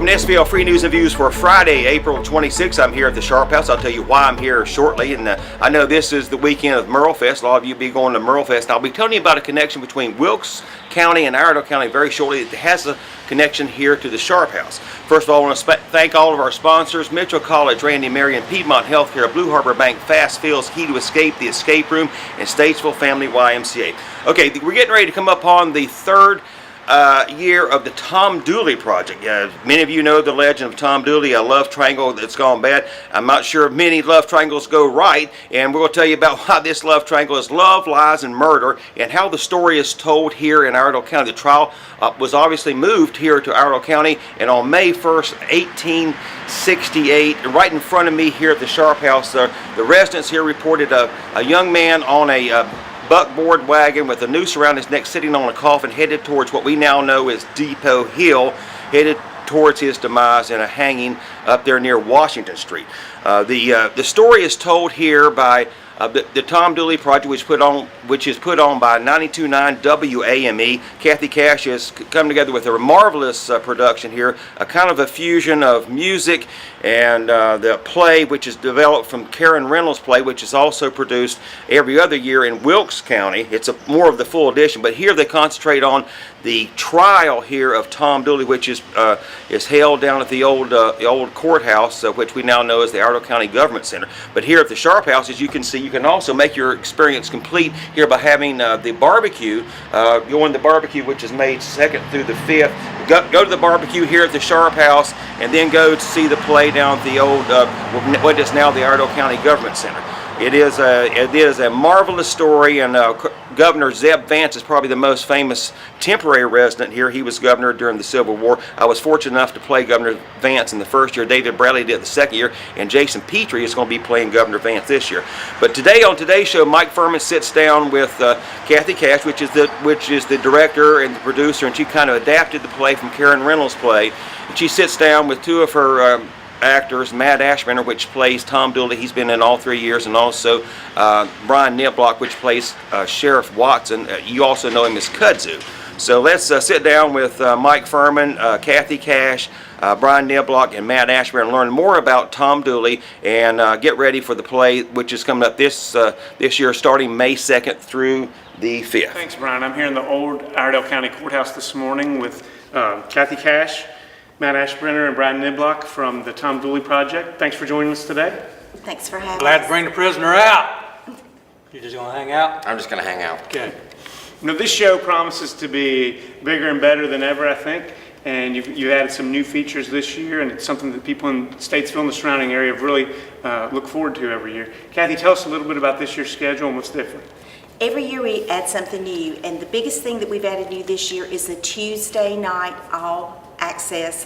Welcome to SVL Free News and Views for Friday, April 26th. I'm here at the Sharp House. I'll tell you why I'm here shortly. And I know this is the weekend of Merle Fest. A lot of you will be going to Merle Fest. I'll be telling you about a connection between Wilkes County and Iredell County very shortly. It has a connection here to the Sharp House. First of all, I want to thank all of our sponsors: Mitchell College, Randy Marion, Piedmont Healthcare, Blue Harbor Bank, Fast Fields, Key to Escape, The Escape Room, and Statesville Family YMCA. Okay, we're getting ready to come up on the third year of the Tom Dooley project. Many of you know the legend of Tom Dooley, a love triangle that's gone bad. I'm not sure if many love triangles go right, and we're going to tell you about why this love triangle is love, lies, and murder, and how the story is told here in Iredell County. The trial was obviously moved here to Iredell County, and on May 1st, 1868, right in front of me here at the Sharp House, the residents here reported a young man on a buckboard wagon with a noose around his neck, sitting on a coffin, headed towards what we now know as Depot Hill, headed towards his demise in a hanging up there near Washington Street. The story is told here by the Tom Dooley project, which is put on by 92.9 WAME. Cathy Cash has come together with a marvelous production here, a kind of a fusion of music and the play, which is developed from Karen Reynolds' play, which is also produced every other year in Wilkes County. It's more of the full edition, but here they concentrate on the trial here of Tom Dooley, which is held down at the old courthouse, which we now know as the Iredell County Government Center. But here at the Sharp House, as you can see, you can also make your experience complete here by having the barbecue. Going to the barbecue, which is May 2nd through the 5th. Go to the barbecue here at the Sharp House, and then go to see the play down at the old, what is now the Iredell County Government Center. It is a marvelous story, and Governor Zeb Vance is probably the most famous temporary resident here. He was governor during the Civil War. I was fortunate enough to play Governor Vance in the first year. David Bradley did the second year, and Jason Petrie is going to be playing Governor Vance this year. But today, on today's show, Mike Fuhrman sits down with Cathy Cash, which is the director and the producer, and she kind of adapted the play from Karen Reynolds' play. And she sits down with two of her actors, Matt Aschbrenner, which plays Tom Dooley. He's been in all 3 years, and also Brian Niblock, which plays Sheriff Watson. You also know him as Kudzu. So let's sit down with Mike Fuhrman, Cathy Cash, Brian Niblock, and Matt Aschbrenner, and learn more about Tom Dooley, and get ready for the play, which is coming up this year, starting May 2nd through the 5th. Thanks, Brian. I'm here in the old Iredell County Courthouse this morning with Cathy Cash, Matt Aschbrenner, and Brian Niblock from the Tom Dooley Project. Thanks for joining us today. Thanks for having us. Glad to bring the prisoner out. You just gonna hang out? I'm just going to hang out. Okay. You know, this show promises to be bigger and better than ever, I think. And you've added some new features this year, and it's something that people in Statesville and the surrounding area have really look forward to every year. Cathy, tell us a little bit about this year's schedule and what's different. Every year we add something new, and the biggest thing that we've added new this year is the Tuesday night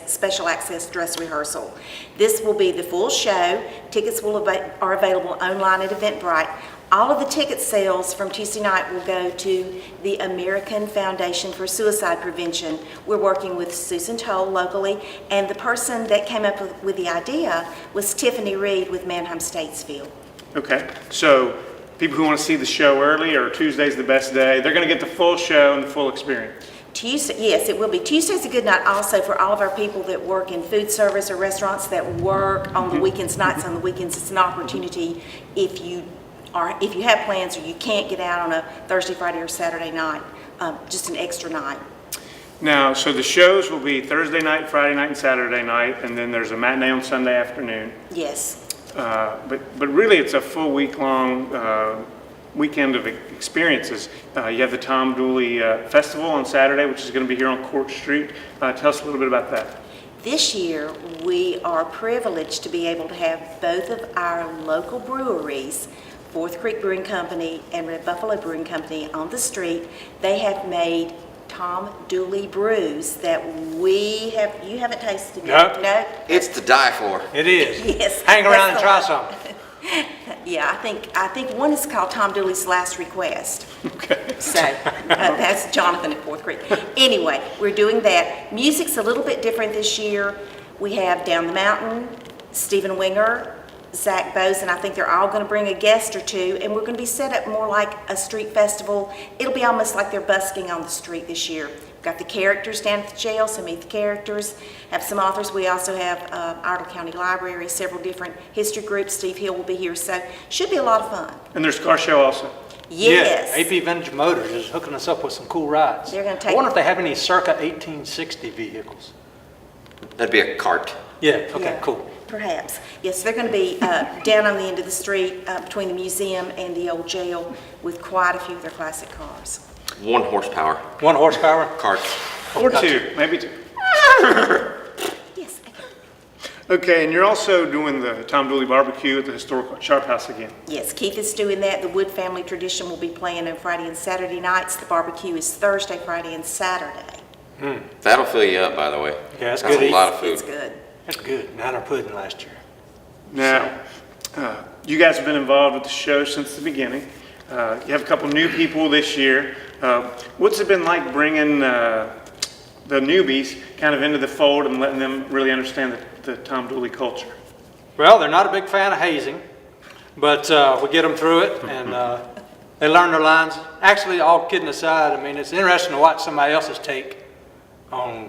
special access dress rehearsal. This will be the full show. Tickets are available online at Eventbrite. All of the ticket sales from Tuesday night will go to the American Foundation for Suicide Prevention. We're working with Susan Toll locally, and the person that came up with the idea was Tiffany Reed with Mannheim Statesville. Okay, so people who want to see the show early, or Tuesday's the best day, they're going to get the full show and the full experience. Tuesday, yes, it will be. Tuesday's a good night also for all of our people that work in food service or restaurants that work on the weekends, nights on the weekends. It's an opportunity if you have plans or you can't get out on a Thursday, Friday, or Saturday night, just an extra night. Now, so the shows will be Thursday night, Friday night, and Saturday night, and then there's a matinee on Sunday afternoon. Yes. But really, it's a full week-long weekend of experiences. You have the Tom Dooley Festival on Saturday, which is going to be here on Court Street. Tell us a little bit about that. This year, we are privileged to be able to have both of our local breweries, Fourth Creek Brewing Company and Red Buffalo Brewing Company, on the street. They have made Tom Dooley brews that you haven't tasted yet. No. It's to die for. It is. Yes. Hang around and try something. Yeah, I think one is called Tom Dooley's Last Request. Okay. So that's Jonathan at Fourth Creek. Anyway, we're doing that. Music's a little bit different this year. We have Down the Mountain, Stephen Winger, Zach Bose, and I think they're all going to bring a guest or two, and we're going to be set up more like a street festival. It'll be almost like they're busking on the street this year. got the characters down at the jail, so meet the characters. Have some authors. We also have Idle County Library, several different history groups. Steve Hill will be here, so should be a lot of fun. And there's car show also. Yes. Yeah, AP Vintage Motors is hooking us up with some cool rides. They're gonna I take- wonder if they have any circa 1860 vehicles. That'd be a cart. Yeah, okay, Yeah, cool. Perhaps. Yes, they're going to be down on the end of the street between the museum and the old jail with quite a few of their classic cars. 1 horsepower 1 horsepower? carts. Or 2, maybe 2. Yes. Okay, and you're also doing the Tom Dooley barbecue at the historical Sharp House again. Yes, Keith is doing that. The Wood family tradition will be playing on Friday and Saturday nights. The barbecue is Thursday, Friday, and Saturday. That'll fill you up, by the way. Yeah, it's That's good a eating. lot of food. It's good. That's good. Niner pudding last year. Now, you guys have been involved with the show since the beginning. You have a couple new people this year. What's it been like bringing the newbies kind of into the fold and letting them really understand the Tom Dooley culture? Well, they're not a big fan of hazing, but we get them through it, and they learn their lines. Actually, all kidding aside, I mean, it's interesting to watch somebody else's take on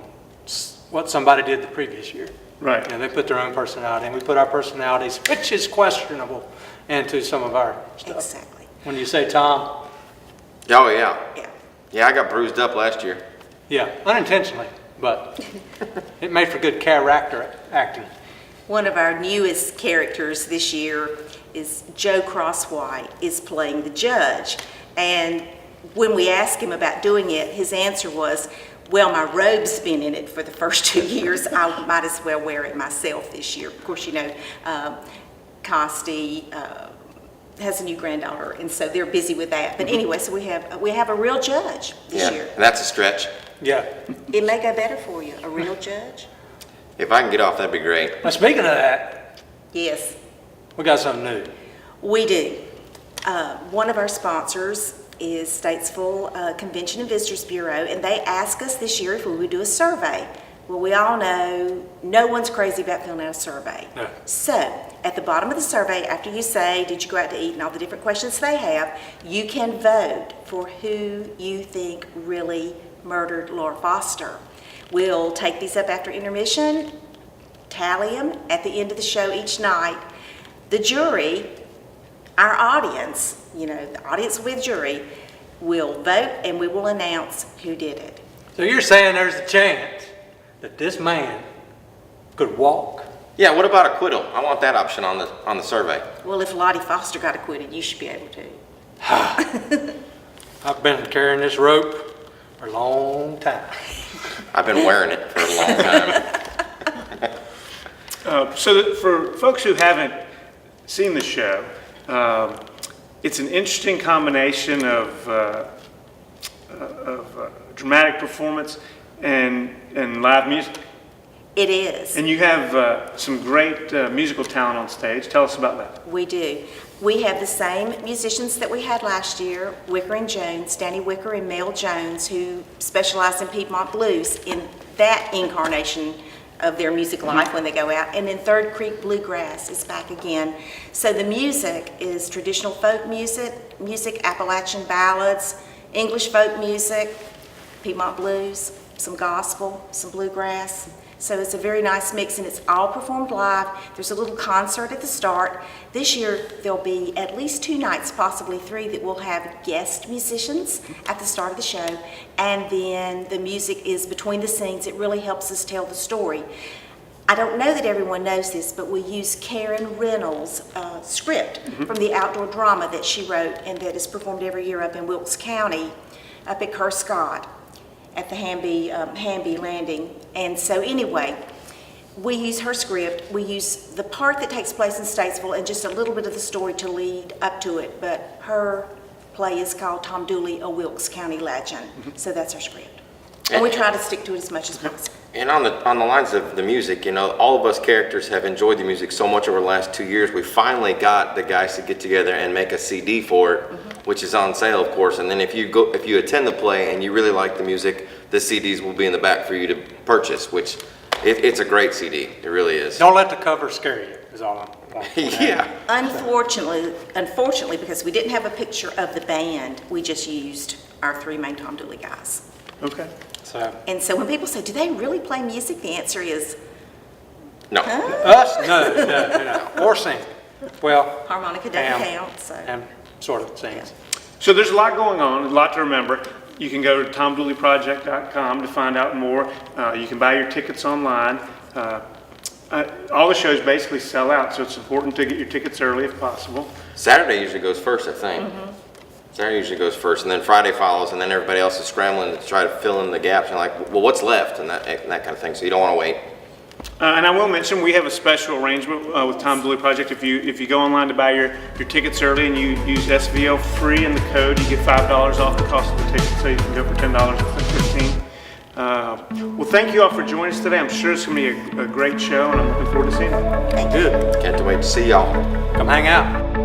what somebody did the previous year. Right. You know, they put their own personality, and we put our personalities, which is questionable, into some of our stuff. Exactly. When you say Tom, Oh, yeah. Yeah. Yeah, I got bruised up last year. yeah, unintentionally, but it made for good character acting. One of our newest characters this year is Joe Crosswhite is playing the judge. And when we asked him about doing it, his answer was, well, my robe's been in it for the first 2 years. I might as well wear it myself this year. Of course, you know, Costi has a new granddaughter, and so they're busy with that. But anyway, so we have a real judge this Yeah, year. and that's a stretch. Yeah. It may go better for you, a real judge. If I can get off, that'd be great. Now, speaking of that, Yes, we got something new. we do. One of our sponsors is Statesville Convention and Visitors Bureau, and they asked us this year if we would do a survey. Well, we all know no one's crazy about filling out a survey. No. So, at the bottom of the survey, after you say, did you go out to eat, and all the different questions they have, you can vote for who you think really murdered Laura Foster. We'll take these up after intermission, tally them at the end of the show each night. The jury, our audience, you know, the audience with jury, will vote and we will announce who did it. So you're saying there's a chance that this man could walk? Yeah, what about acquittal? I want that option on the survey. Well, if Lottie Foster got acquitted, you should be able to. I've been carrying this rope for a long time. I've been wearing it for a long time. So that for folks who haven't seen the show, it's an interesting combination of dramatic performance and live music. It is. And you have some great musical talent on stage. Tell us about that. We do. We have the same musicians that we had last year, Wicker and Jones, Danny Wicker and Mel Jones, who specialize in Piedmont blues in that incarnation of their music life when they go out. And then Third Creek Bluegrass is back again. So the music is traditional folk music, Appalachian ballads, English folk music, Piedmont blues, some gospel, some bluegrass. So it's a very nice mix, and it's all performed live. There's a little concert at the start. This year, there'll be at least 2 nights, possibly 3, that will have guest musicians at the start of the show. And then the music is between the scenes. It really helps us tell the story. I don't know that everyone knows this, but we use Karen Reynolds' script from the outdoor drama that she wrote and that is performed every year up in Wilkes County, up at Kerr Scott, at the Hamby Landing. And so anyway, we use her script. We use the part that takes place in Statesville and just a little bit of the story to lead up to it. But her play is called Tom Dooley, a Wilkes County Legend. So that's our script. And we try to stick to it as much as possible. And on the lines of the music, you know, all of us characters have enjoyed the music so much over the last 2 years. We finally got the guys to get together and make a CD for it, which is on sale, of course. And then if you attend the play and you really like the music, the CDs will be in the back for you to purchase, which it's a great CD. It really is. Don't let the cover scare you, is all I'm want. Yeah. Unfortunately, because we didn't have a picture of the band, we just used our 3 main Tom Dooley guys. Okay. So, And so when people say, do they really play music? The answer is No. us? No. Or sing. Well, harmonica doesn't Pam, count, so. Pam sort of sings. So there's a lot going on, a lot to remember. You can go to tomdooleyproject.com to find out more. You can buy your tickets online. All the shows basically sell out, so it's important to get your tickets early if possible. Saturday usually goes first, I think. Saturday usually goes first, and then Friday follows, and then everybody else is scrambling to try to fill in the gaps. And like, well, what's left, and that kind of thing. So you don't want to wait. And I will mention, we have a special arrangement with Tom Dooley Project. If you go online to buy your tickets early and you use SVL free in the code, you get $5 off the cost of the ticket, so you can go for $10 instead of $15. Well, thank you all for joining us today. I'm sure it's going to be a great show, and I'm looking forward to seeing it. Good. Can't wait to see y'all. Come hang out.